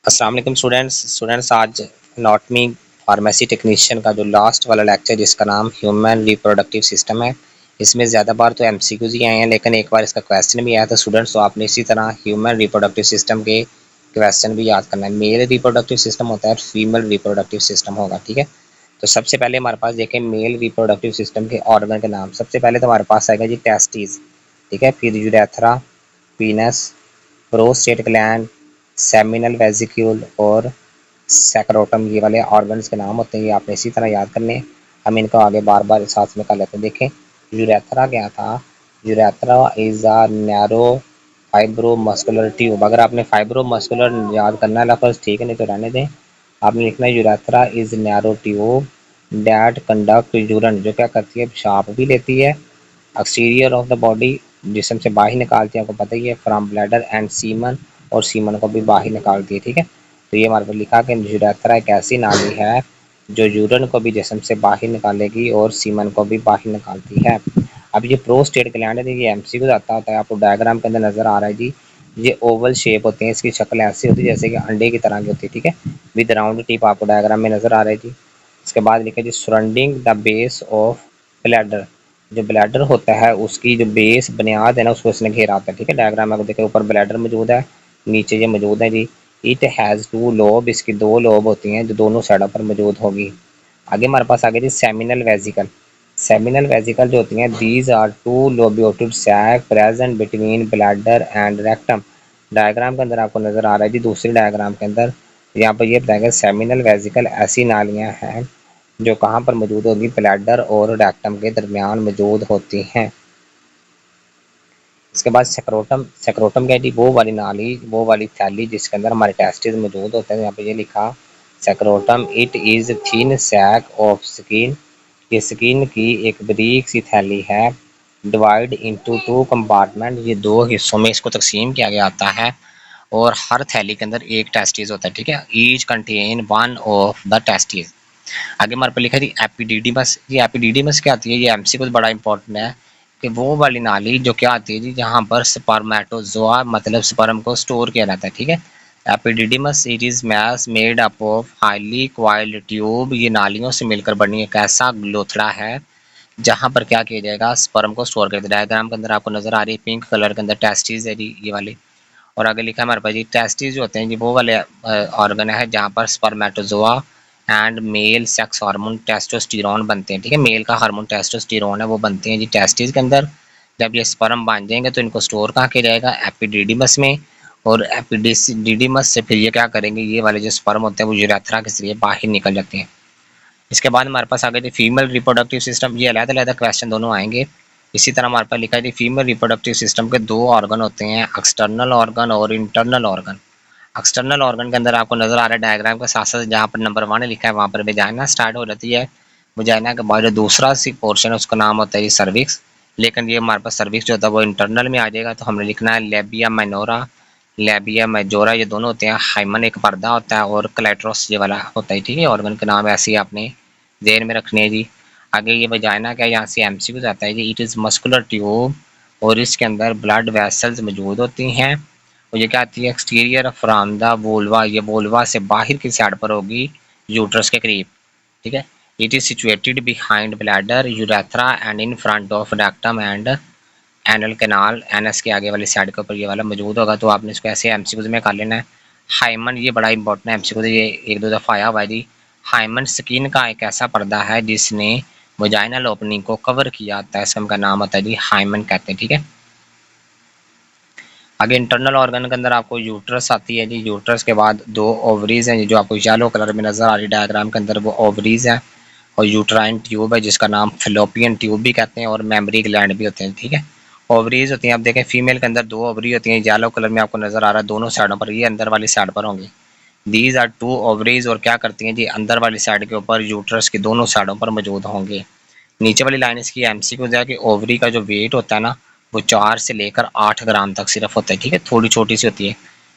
अस्सलाम वालेकुम स्टूडेंट्स आज एनाटॉमी फार्मेसी टेक्नीशियन का जो लास्ट वाला लेक्चर जिसका नाम ह्यूमन रिप्रोडक्टिव सिस्टम है। इसमें ज़्यादा बार तो एमसीक्यूज ही आए हैं, लेकिन एक बार इसका क्वेश्चन भी आया था स्टूडेंट्स। तो आपने इसी तरह ह्यूमन रिप्रोडक्टिव सिस्टम के क्वेश्चन भी याद करना है। मेल रिप्रोडक्टिव सिस्टम होता है, फीमेल रिप्रोडक्टिव सिस्टम होगा, ठीक है। तो सबसे पहले हमारे पास देखें मेल रिप्रोडक्टिव सिस्टम के ऑर्गन के नाम। सबसे पहले तो हमारे पास आएगा जी टेस्टिस, ठीक है। फिर urethra, penis, prostate gland, seminal vesicle और सैक्रोटम, ये वाले ऑर्गन्स के नाम होते हैं। ये आपने इसी तरह याद करने हैं। हम इनको आगे बार बार साथ में कर लेते हैं। देखें यूरेथ्रा क्या था। Urethra is a narrow fibro muscular tube. अगर आपने फाइब्रो मस्कुलर याद करना है लफ्ज़, ठीक है, नहीं तो रहने दें। आपने लिखना है urethra is narrow tube that conduct urine, जो क्या करती है, पेशाब भी लेती है। एक्सटीरियर ऑफ द बॉडी, जिसम से बाहर निकालती है, आपको पता ही है। फ्रॉम ब्लैडर एंड सीमन, और सीमन को भी बाहर निकालती है, ठीक है। तो ये हमारे पर लिखा कि यूरेथ्रा एक ऐसी नाली है जो यूरिन को भी जिस्म से बाहर निकालेगी और सीमन को भी बाहर निकालती है। अब ये प्रोस्टेट ग्लैंड है, ये एमसीक्यू आता होता है, आपको डायग्राम के अंदर नजर आ रहा है जी। ये ओवल शेप होते हैं, इसकी शक्ल ऐसी होती है जैसे कि अंडे की तरह की होती है, ठीक है। विद राउंड टिप आपको डायग्राम में नजर आ रहा है जी। इसके बाद लिखा जी surrounding the base of bladder, जो ब्लैडर होता है उसकी जो बेस बुनियाद है ना, उसको इसने घेरा होता है, ठीक है। डायग्राम में आपको देखिए ऊपर ब्लैडर मौजूद है, नीचे ये मौजूद है जी। इट हैज़ टू लोब, इसकी दो लोब होती हैं जो दोनों साइडों पर मौजूद होगी। आगे हमारे पास आगे जी सेमिनल वेजिकल। सेमिनल वेजिकल जो होती हैं, these are two lobulated sac present between bladder and rectum. Diagram के अंदर आपको नजर आ रहा है जी, दूसरी डायग्राम के अंदर यहाँ पर ये बताएगा सेमिनल वेजिकल ऐसी नालियाँ हैं जो कहाँ पर मौजूद होगी, ब्लैडर और रेक्टम के दरमियान मौजूद होती हैं। इसके बाद सेक्रोटम। सेक्रोटम क्या है, वो वाली नाली, वो वाली थैली जिसके अंदर हमारे टेस्टिस मौजूद होते हैं। यहाँ पे ये लिखा scrotum, it is thin sac of skin, ये स्किन की एक बारीक सी थैली है। डिवाइड इनटू टू कंपार्टमेंट, ये दो हिस्सों में इसको तकसीम किया गया आता है और हर थैली के अंदर एक टेस्टिस होता है, ठीक है। Each contain one of the testis. आगे हमारे पे लिखा है एपिडिडिमस। ये एपिडिडिमस क्या आती है, ये एमसीक्यू बड़ा इंपॉर्टेंट है कि वो वाली नाली जो क्या आती है जी, जहाँ पर स्पर्मेटोजोआ मतलब स्पर्म को स्टोर किया जाता है, ठीक है। Epididymis it is mass made up of highly coiled tube, ये नालियों से मिलकर बनी एक ऐसा लोथड़ा है जहाँ पर क्या किया जाएगा, स्पर्म को स्टोर किया जाएगा। डायग्राम के अंदर आपको नजर आ रही है पिंक कलर के अंदर टेस्टिस है जी, ये वाली। और आगे लिखा है हमारे पास जी टेस्टिस जो होते हैं जी, वो वाले ऑर्गन है जहाँ पर spermatozoa and male sex hormone testosterone बनते हैं, ठीक है। मेल का हार्मोन टेस्टोस्टेरोन है, वो बनते हैं जी टेस्टिस के अंदर। जब ये स्पर्म बन जाएंगे तो इनको स्टोर कहाँ किया जाएगा, एपिडिडिमस में। और एपिडिडिमस से फिर ये क्या करेंगे, ये वाले जो स्पर्म होते हैं वो यूरेथ्रा के जरिए बाहर निकल जाते हैं। इसके बाद हमारे पास आगे फीमेल रिप्रोडक्टिव सिस्टम, ये अलग-अलग क्वेश्चन दोनों आएंगे। इसी तरह हमारे पास लिखा है फीमेल रिप्रोडक्टिव सिस्टम के दो ऑर्गन होते हैं, एक्सटर्नल ऑर्गन और इंटरनल ऑर्गन। एक्सटर्नल ऑर्गन के अंदर आपको नजर आ रहा है डायग्राम के साथ साथ, जहाँ पर नंबर 1 लिखा है वहाँ पर वेजाइना स्टार्ट हो जाती है। वेजाइना के बाद जो दूसरा सी पोर्शन है उसका नाम होता है सर्विक्स। लेकिन ये हमारे पास सर्विक्स जो होता है वो इंटरनल में आ जाएगा, तो हमने लिखना है लेबिया माइनोरा, लेबिया मेजोरा, ये दोनों होते हैं। हाइमन एक पर्दा होता है और क्लेट्रोस ये वाला होता है, ठीक है। ऑर्गन के नाम ऐसे ही आपने ज़हन में रखने हैं जी। आगे ये वेजाइना क्या है, यहाँ से एमसीक्यू आता है जी। इट इज़ मस्कुलर ट्यूब, और इसके अंदर ब्लड वेसल्स मौजूद होती हैं। और ये क्या आती है, एक्सटीरियर फ्रॉम द वोल्वा, ये वोल्वा से बाहर की साइड पर होगी, यूट्रस के करीब, ठीक है। It is situated behind bladder urethra and in front of rectum and anal canal, anus के आगे वाली साइड के ऊपर ये वाला मौजूद होगा। तो आपने इसको ऐसे एमसीक्यूज में कर लेना है। हाइमन, ये बड़ा इंपॉर्टेंट है एमसीक्यू, ये एक दो दफ़ा आया हुआ है जी। हाइमन स्किन का एक ऐसा पर्दा है जिसने वजाइनल ओपनिंग को कवर किया होता है, इसका नाम होता है जी हाइमन कहते हैं, ठीक है। आगे इंटरनल ऑर्गन के अंदर आपको यूट्रस आती है जी। यूट्रस के बाद दो ओवरीज हैं जो आपको येलो कलर में नजर आ रही है डायग्राम के अंदर, वो ओवरीज हैं। और यूट्राइन ट्यूब है जिसका नाम फिलोपियन ट्यूब भी कहते हैं, और मेमरी ग्लैंड भी होते हैं, ठीक है। ओवरीज होती हैं, आप देखें फीमेल के अंदर दो ओवरी होती हैं, येलो कलर में आपको नजर आ रहा है दोनों साइडों पर, ये अंदर वाली साइड पर होंगी। दीज आर टू ओवरीज, और क्या करती हैं जी, अंदर वाली साइड के ऊपर यूट्रस की दोनों साइडों पर मौजूद होंगे। नीचे वाली लाइन इसकी एमसीक्यू है कि ओवरी का जो वेट होता है ना, वो 4 से लेकर 8 ग्राम तक सिर्फ होता है, ठीक है। थोड़ी छोटी सी होती है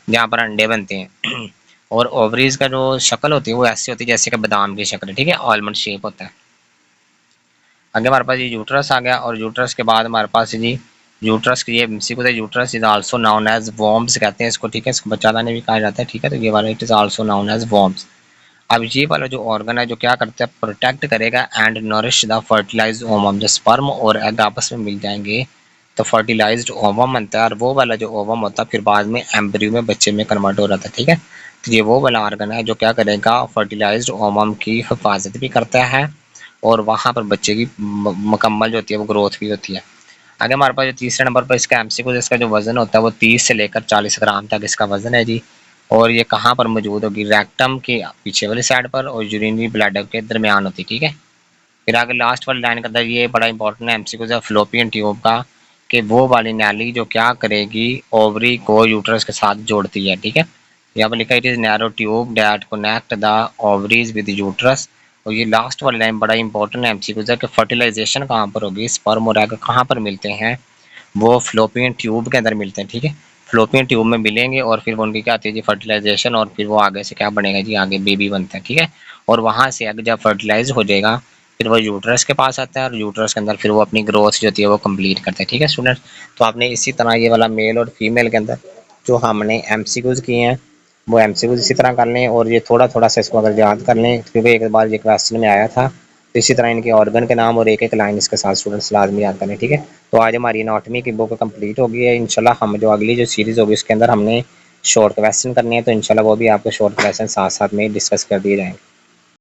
जहाँ पर अंडे बनते हैं। और ओवरीज का जो शक्ल होती है वो ऐसी होती है जैसे कि बादाम की शक्ल, ठीक है, आलमंड शेप होता है। आगे हमारे पास ये यूट्रस आ गया, और यूट्रस के बाद हमारे पास जी यूट्रस की ये एमसीक्यू है, uterus is also known as वॉर्म्स कहते हैं इसको, ठीक है, इसको बच्चादानी भी कहा जाता है, ठीक है, तो ये वाला it is also known as वॉर्म्स। अब ये वाला जो ऑर्गन है जो क्या करता है, प्रोटेक्ट करेगा and nourish the fertilized ovum. जब स्पर्म और एग आपस में मिल जाएंगे तो फर्टिलाइज्ड ओवम बनता है, और वो वाला जो ओवम होता है फिर बाद में एम्ब्रियो में बच्चे में कन्वर्ट हो जाता है, ठीक है। तो ये वो वाला ऑर्गन है जो क्या करेगा, फर्टिलाइज्ड ओवम की हिफाजत भी करता है और वहाँ पर बच्चे की मुकम्मल जो होती है वो ग्रोथ भी होती है। आगे हमारे पास जो तीसरे नंबर पर इसका एमसीक्यू, इसका जो वजन होता है वो 30 से लेकर 40 ग्राम तक इसका वजन है जी। और ये कहाँ पर मौजूद होगी, रेक्टम के पीछे वाली साइड पर और यूरिनरी ब्लैडर के दरमियान होती है, ठीक है। फिर आगे लास्ट वाली लाइन करता है, ये बड़ा इंपॉर्टेंट है एमसीक्यू है फ्लोपियन ट्यूब का, कि वो वाली नैली जो क्या करेगी, ओवरी को यूट्रस के साथ जोड़ती है, ठीक है। यहाँ पर लिखा है it is narrow tube that connect the ovaries with uterus. और ये लास्ट वाली लाइन बड़ा इंपॉर्टेंट है एमसीक्यू है कि फर्टिलाइजेशन कहाँ पर होगी, स्पर्म और एग कहाँ पर मिलते हैं, वो फ्लोपियन ट्यूब के अंदर मिलते हैं, ठीक है। फ्लोपियन ट्यूब में मिलेंगे और फिर वो उनकी क्या आती है जी, फर्टिलाइजेशन, और फिर वो आगे से क्या बनेगा जी, आगे बेबी बनता है, ठीक है। और वहाँ से आगे जब फर्टिलाइज हो जाएगा फिर वो यूट्रस के पास आता है और यूट्रस के अंदर फिर वो अपनी ग्रोथ जो होती है वो कंप्लीट करता है, ठीक है स्टूडेंट। तो आपने इसी तरह ये वाला मेल और फीमेल के अंदर जो हमने एमसीक्यूज किए हैं वो एमसीक्यूज इसी तरह कर लें, और ये थोड़ा थोड़ा सा इसको अगर याद कर लें क्योंकि एक बार ये क्वेश्चन में आया था। तो इसी तरह इनके ऑर्गन के नाम और एक एक लाइन इसके साथ स्टूडेंट्स लाजमी याद करें, ठीक है। तो आज हमारी एनाटॉमी की बुक कंप्लीट हो गई है। इंशाल्लाह हम जो अगली जो सीरीज़ होगी उसके अंदर हमने शॉर्ट क्वेश्चन करने हैं, तो इंशाल्लाह वो भी आपको शॉर्ट क्वेश्चन साथ साथ में डिस्कस कर दिए जाएंगे।